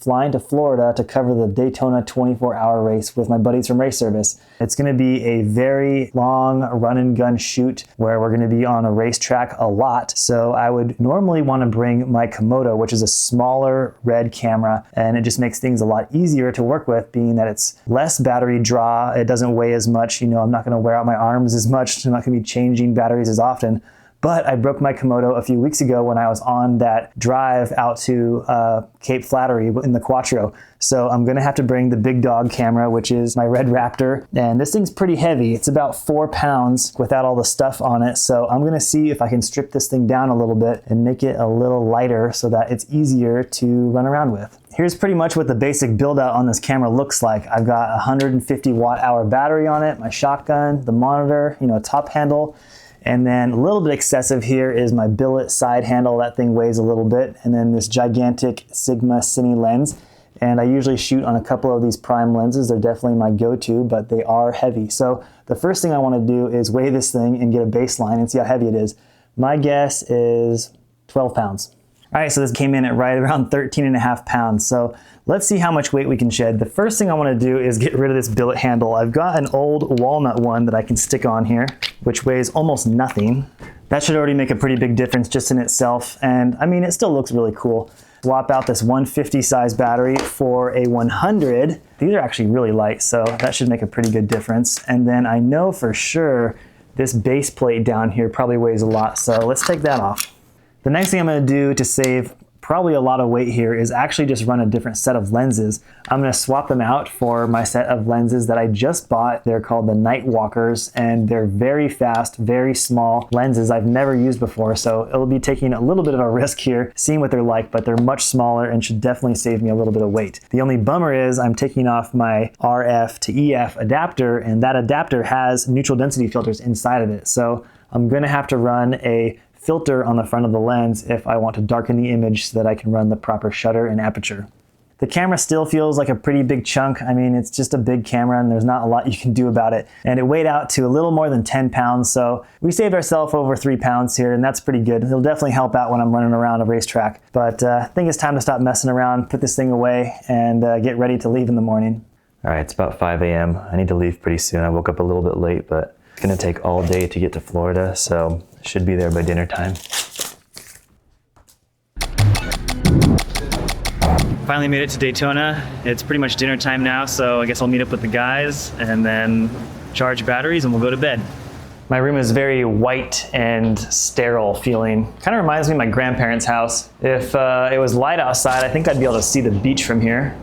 flying to Florida to cover the Daytona 24-hour race with my buddies from Race Service. It's going to be a very long run and gun shoot where we're going to be on a racetrack a lot. So I would normally want to bring my Komodo, which is a smaller red camera, and it just makes things a lot easier to work with, being that it's less battery draw. It doesn't weigh as much. I'm not going to wear out my arms as much. I'm not going to be changing batteries as often. But I broke my Komodo a few weeks ago when I was on that drive out to Cape Flattery in the Quattro. So I'm gonna have to bring the big dog camera, which is my Red Raptor. And this thing's pretty heavy. It's about 4 pounds without all the stuff on it. So I'm gonna see if I can strip this thing down a little bit and make it a little lighter so that it's easier to run around with. Here's pretty much what the basic build out on this camera looks like. I've got a 150 watt-hour battery on it, my shotgun, the monitor, top handle. And then a little bit excessive here is my billet side handle. That thing weighs a little bit. And then this gigantic Sigma Cine lens. And I usually shoot on a couple of these prime lenses. They're definitely my go-to, but they are heavy. So the first thing I want to do is weigh this thing and get a baseline and see how heavy it is. My guess is 12 pounds. All right, so this came in at right around 13.5 pounds. So let's see how much weight we can shed. The first thing I want to do is get rid of this billet handle. I've got an old walnut one that I can stick on here, which weighs almost nothing. That should already make a pretty big difference just in itself. And I mean, it still looks really cool. Swap out this 150 size battery for a 100. These are actually really light, so that should make a pretty good difference. And then I know for sure this base plate down here probably weighs a lot, so let's take that off. The next thing I'm going to do to save probably a lot of weight here is actually just run a different set of lenses. I'm going to swap them out for my set of lenses that I just bought. They're called the Night Walkers, and they're very fast, very small lenses I've never used before, so it'll be taking a little bit of a risk here, seeing what they're like, but they're much smaller and should definitely save me a little bit of weight. The only bummer is I'm taking off my RF to EF adapter, and that adapter has neutral density filters inside of it, so I'm going to have to run a filter on the front of the lens if I want to darken the image so that I can run the proper shutter and aperture. The camera still feels like a pretty big chunk. I mean, it's just a big camera and there's not a lot you can do about it. And it weighed out to a little more than 10 pounds, so we saved ourselves over 3 pounds here, and that's pretty good. It'll definitely help out when I'm running around a racetrack. But I think it's time to stop messing around, put this thing away, and get ready to leave in the morning. All right, it's about 5 a.m. I need to leave pretty soon. I woke up a little bit late, but it's gonna take all day to get to Florida, so should be there by dinner time. Finally made it to Daytona. It's pretty much dinner time now, so I guess I'll meet up with the guys and then charge batteries and we'll go to bed. My room is very white and sterile feeling. Kind of reminds me of my grandparents' house. If it was light outside, I think I'd be able to see the beach from here.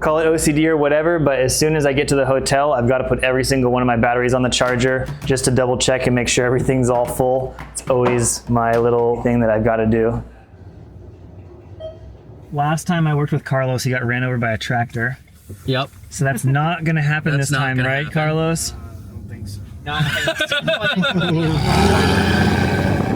Call it OCD or whatever, but as soon as I get to the hotel, I've got to put every single one of my batteries on the charger just to double check and make sure everything's all full. It's always my little thing that I've got to do. Last time I worked with Carlos, he got ran over by a tractor. Yep. So that's not going to happen this time, right, happen. Carlos? I don't think so.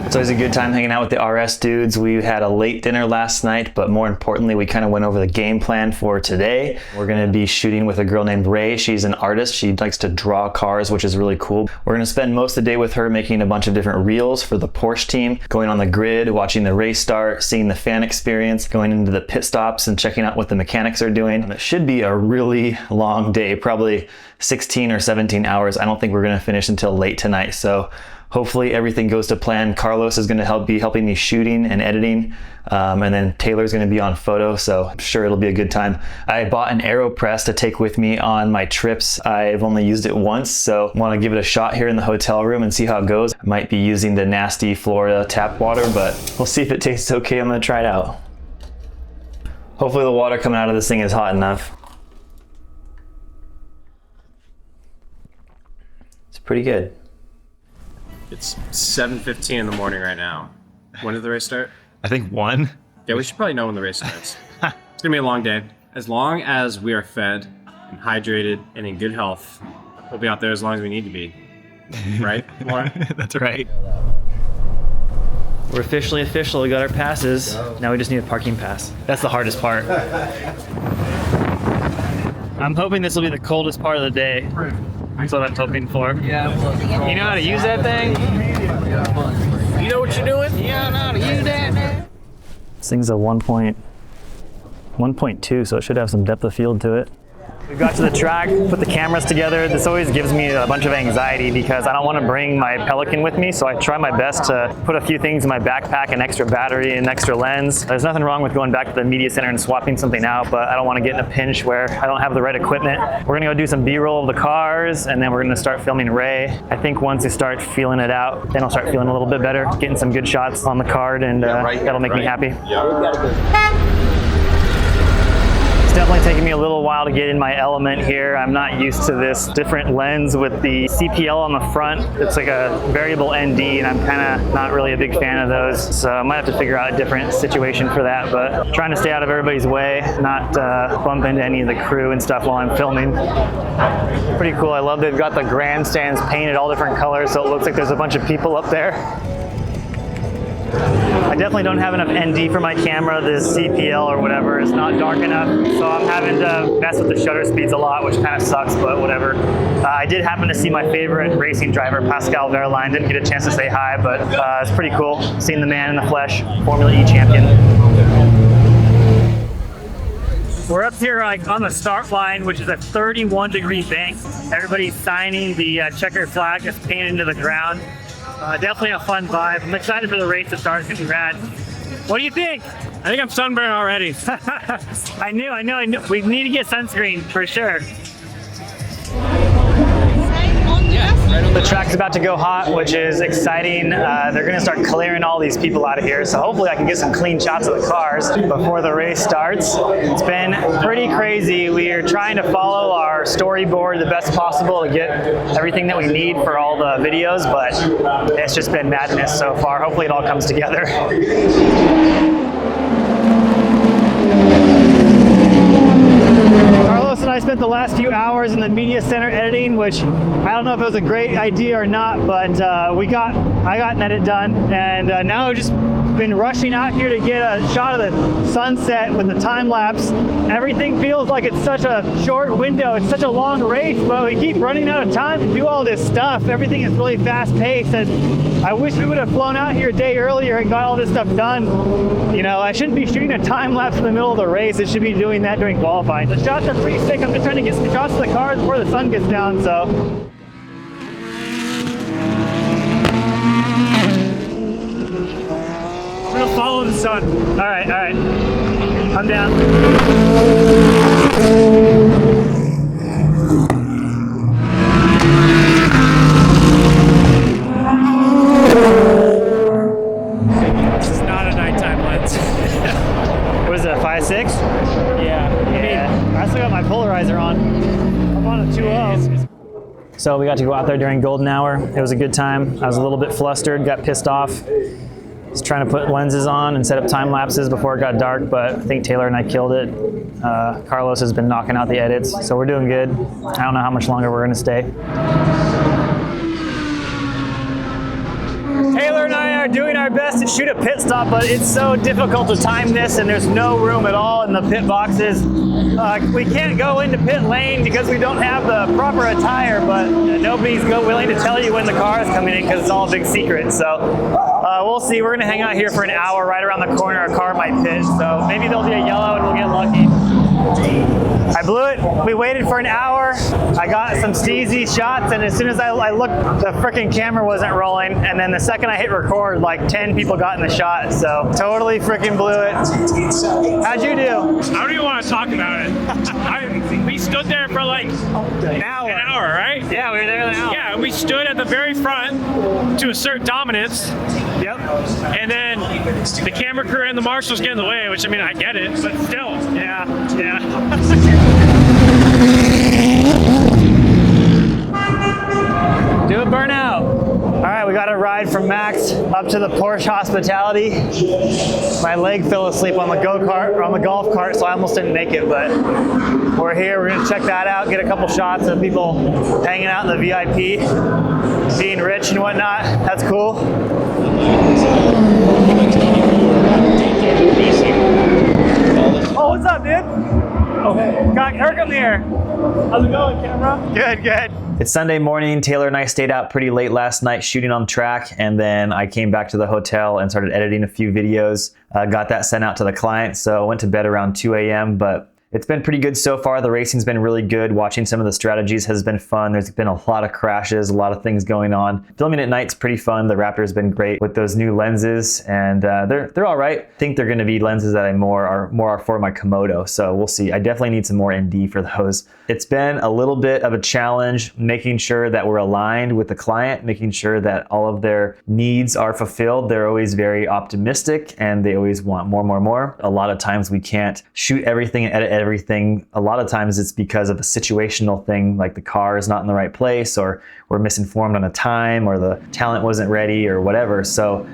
It's always a good time hanging out with the RS dudes. We had a late dinner last night, but more importantly, we kind of went over the game plan for today. We're going to be shooting with a girl named Ray. She's an artist. She likes to draw cars, which is really cool. We're going to spend most of the day with her making a bunch of different reels for the Porsche team, going on the grid, watching the race start, seeing the fan experience, going into the pit stops and checking out what the mechanics are doing. And it should be a really long day, probably 16 or 17 hours. I don't think we're going to finish until late tonight. So hopefully everything goes to plan. Carlos is going to be helping me shooting and editing, and then Taylor's going to be on photo, so I'm sure it'll be a good time. I bought an AeroPress to take with me on my trips. I've only used it once, so I want to give it a shot here in the hotel room and see how it goes. I might be using the nasty Florida tap water, but we'll see if it tastes okay. I'm going to try it out. Hopefully the water coming out of this thing is hot enough. It's pretty good. It's 7:15 in the morning right now. When did the race start? I think 1. Yeah, we should probably know when the race starts. It's gonna be a long day. As long as we are fed and hydrated and in good health, we'll be out there as long as we need to be. Right, Laura? That's right. We're officially official. We got our passes. Now we just need a parking pass. That's the hardest part. I'm hoping this will be the coldest part of the day. That's what I'm hoping for. Yeah. You know how to use that thing? You know what you're doing? Yeah, I know how to use that, man. This thing's a 1.5 1.2, so it should have some depth of field to it. We got to the track, put the cameras together. This always gives me a bunch of anxiety because I don't want to bring my Pelican with me, so I try my best to put a few things in my backpack, an extra battery, an extra lens. There's nothing wrong with going back to the media center and swapping something out, but I don't want to get in a pinch where I don't have the right equipment. We're going to go do some B-roll of the cars, and then we're going to start filming Ray. I think once you start feeling it out, then I'll start feeling a little bit better, getting some good shots on the card, and that'll make me happy. It's definitely taking me a little while to get in my element here. I'm not used to this different lens with the CPL on the front. It's like a variable ND, and I'm kind of not really a big fan of those. So I might have to figure out a different situation for that, but trying to stay out of everybody's way, not bump into any of the crew and stuff while I'm filming. Pretty cool. I love they've got the grandstands painted all different colors, so it looks like there's a bunch of people up there. I definitely don't have enough ND for my camera. This CPL or whatever is not dark enough, so I'm having to mess with the shutter speeds a lot, which kind of sucks, but whatever. I did happen to see my favorite racing driver, Pascal Wehrlein. Didn't get a chance to say hi, but it's pretty cool seeing the man in the flesh, Formula E champion. We're up here like on the start line, which is a 31-degree bank. Everybody's signing the checkered flag that's painted into the ground. Definitely a fun vibe. I'm excited for the race to start. It's gonna be rad. What do you think? I think I'm sunburned already. I knew. We need to get sunscreen for sure. The track's about to go hot, which is exciting. They're gonna start clearing all these people out of here, so hopefully I can get some clean shots of the cars before the race starts. It's been pretty crazy. We are trying to follow our storyboard the best possible to get everything that we need for all the videos, but it's just been madness so far. Hopefully it all comes together. Carlos and I spent the last few hours in the media center editing, which I don't know if it was a great idea or not, but I got an edit done, and now we've just been rushing out here to get a shot of the sunset with the time lapse. Everything feels like it's such a short window. It's such a long race, but we keep running out of time to do all this stuff. Everything is really fast paced, and I wish we would have flown out here a day earlier and got all this stuff done. You know, I shouldn't be shooting a time lapse in the middle of the race. I should be doing that during qualifying. The shots are pretty sick. I'm just trying to get some shots of the cars before the sun gets down, so. I'm gonna follow the sun. All right. I'm down. This is not a nighttime lens. What is it, a 5.6? Yeah. I still got my polarizer on. I'm on a 2.0. So we got to go out there during golden hour. It was a good time. I was a little bit flustered, got pissed off. I was trying to put lenses on and set up time lapses before it got dark, but I think Taylor and I killed it. Carlos has been knocking out the edits, so we're doing good. I don't know how much longer we're gonna stay. Taylor and I are doing our best to shoot a pit stop, but it's so difficult to time this, and there's no room at all in the pit boxes. We can't go into pit lane because we don't have the proper attire, but nobody's willing to tell you when the car is coming in because it's all a big secret. So we'll see. We're gonna hang out here for an hour. Right around the corner, a car might pit, so maybe there'll be a yellow and we'll get lucky. I blew it. We waited for an hour. I got some steezy shots, and as soon as I looked, the freaking camera wasn't rolling. And then the second I hit record, like 10 people got in the shot. So totally freaking blew it. How'd you do? I don't even want to talk about it. We stood there for like an hour, right? Yeah, we were there an hour. Yeah, we stood at the very front to assert dominance. Yep. And then the camera crew and the marshals get in the way, which I mean, I get it, but still. Yeah. Do a burnout. All right, we got a ride from Max up to the Porsche hospitality. My leg fell asleep on the go-kart, or on the golf cart, so I almost didn't make it, but we're here. We're gonna check that out, get a couple shots of people hanging out in the VIP, being rich and whatnot. That's cool. Oh, what's up, dude? Oh, hey. Got Kirk up here. How's it going, camera? Good. It's Sunday morning. Taylor and I stayed out pretty late last night shooting on track, and then I came back to the hotel and started editing a few videos. Got that sent out to the client, so I went to bed around 2 a.m., but it's been pretty good so far. The racing's been really good. Watching some of the strategies has been fun. There's been a lot of crashes, a lot of things going on. Filming at night's pretty fun. The Raptor's been great with those new lenses, and they're all right. I think they're going to be lenses that are for my Komodo, so we'll see. I definitely need some more ND for those. It's been a little bit of a challenge making sure that we're aligned with the client, making sure that all of their needs are fulfilled. They're always very optimistic and they always want more, more, more. A lot of times we can't shoot everything and edit everything. A lot of times it's because of a situational thing, like the car is not in the right place, or we're misinformed on a time, or the talent wasn't ready, or whatever. So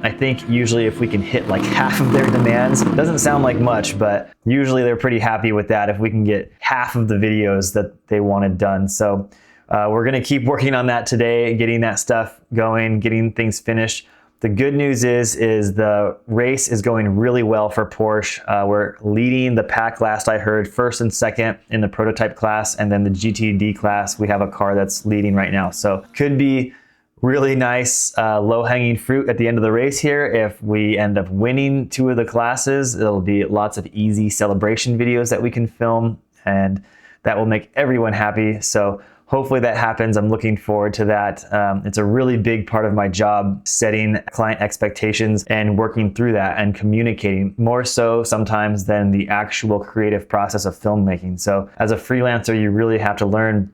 I think usually if we can hit like half of their demands, it doesn't sound like much, but usually they're pretty happy with that if we can get half of the videos that they wanted done. So we're gonna keep working on that today, getting that stuff going, getting things finished. The good news is the race is going really well for Porsche. We're leading the pack last I heard, first and second in the prototype class, and then the GTD class, we have a car that's leading right now. So could be really nice low-hanging fruit at the end of the race here. If we end up winning 2 of the classes, it'll be lots of easy celebration videos that we can film, and that will make everyone happy. So hopefully that happens. I'm looking forward to that. It's a really big part of my job, setting client expectations and working through that and communicating, more so sometimes than the actual creative process of filmmaking. So as a freelancer, you really have to learn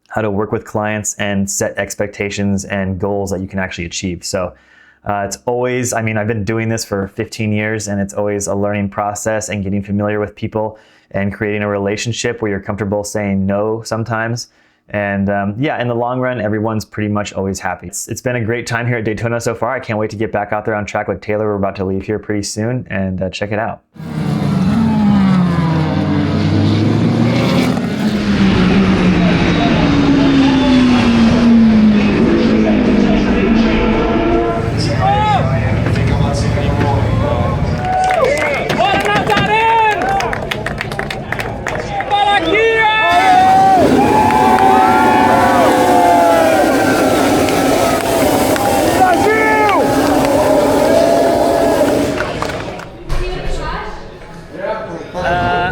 how to work with clients and set expectations and goals that you can actually achieve. So it's always, I mean, I've been doing this for 15 years, and it's always a learning process and getting familiar with people and creating a relationship where you're comfortable saying no sometimes. And yeah, in the long run, everyone's pretty much always happy. It's been a great time here at Daytona so far. I can't wait to get back out there on track with Taylor. We're about to leave here pretty soon, and check it out.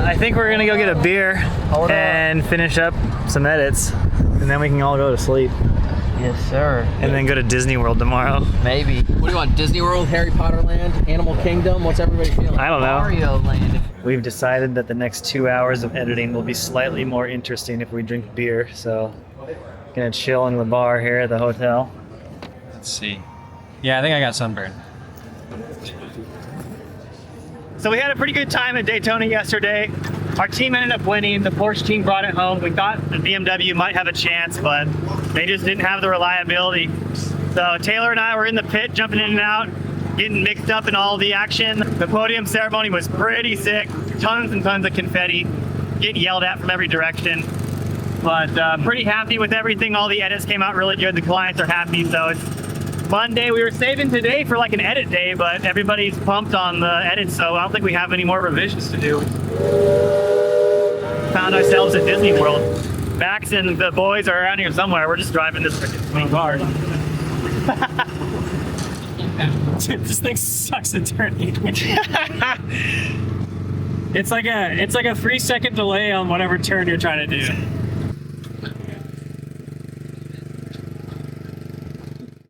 I think we're gonna go get a beer and finish up some edits, and then we can all go to sleep. Yes, sir. And then go to Disney World tomorrow. Maybe. What do you want? Disney World, Harry Potter Land, Animal Kingdom? What's everybody feeling? I don't know. Mario Land. We've decided that the next 2 hours of editing will be slightly more interesting if we drink beer, so gonna chill in the bar here at the hotel. Let's see. Yeah, I think I got sunburn. So we had a pretty good time at Daytona yesterday. Our team ended up winning. The Porsche team brought it home. We thought the BMW might have a chance, but they just didn't have the reliability. So Taylor and I were in the pit, jumping in and out, getting mixed up in all the action. The podium ceremony was pretty sick. Tons and tons of confetti, getting yelled at from every direction. But pretty happy with everything. All the edits came out really good. The clients are happy. So it's Monday. We were saving today for like an edit day, but everybody's pumped on the edits, so I don't think we have any more revisions to do. Found ourselves at Disney World. Max and the boys are around here somewhere. We're just driving this freaking sweet car. Dude, this thing sucks at turning. It's like a 3-second delay on whatever turn you're trying to do.